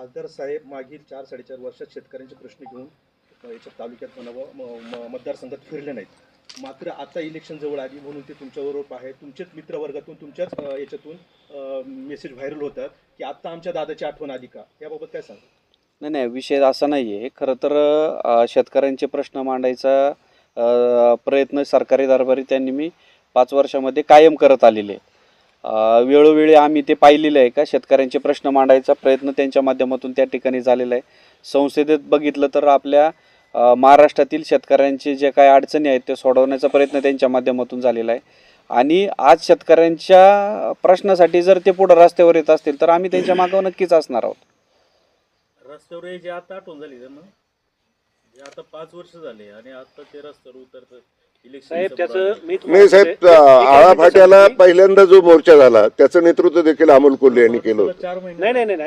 खासदार साहेब मागील 4-4.5 वर्षात शेतकऱ्यांचे प्रश्न घेऊन याच्या तालुक्यात म्हणावं मतदारसंघात फिरले नाहीत. मात्र आता इलेक्शन जवळ आली म्हणून ते तुमच्याबरोबर आहे. तुमच्याच मित्रवर्गातून तुमच्याच याच्यातून मेसेज व्हायरल होतात की आता आमच्या दादाची आठवण आली का, याबाबत काय सांगा? नाही नाही, विषय असा नाही आहे. खरं तर शेतकऱ्यांचे प्रश्न मांडायचा प्रयत्न सरकारी दरबारी त्यांनी मी 5 वर्षामध्ये कायम करत आलेले आहे. वेळोवेळी आम्ही ते पाहिलेलं आहे का शेतकऱ्यांचे प्रश्न मांडायचा प्रयत्न त्यांच्या माध्यमातून त्या ठिकाणी झालेला आहे. संसदेत बघितलं तर आपल्या महाराष्ट्रातील शेतकऱ्यांचे जे काही अडचणी आहेत ते सोडवण्याचा प्रयत्न त्यांच्या माध्यमातून झालेला आहे. आणि आज शेतकऱ्यांच्या प्रश्नासाठी जर ते पुढं रस्त्यावर येत असतील तर आम्ही त्यांच्या मागं नक्कीच असणार आहोत. रस्त्यावर जे आता आठवण झाली त्यांना, जे आता 5 वर्ष झाले आणि आता ते रस्त्यावर उतरतात. साहेब त्याचं नाही साहेब, आळा फाट्याला पहिल्यांदा जो मोर्चा झाला त्याचं नेतृत्व देखील अमोल कोल्हे यांनी केलं होतं. 4 महिने नाही नाही नाही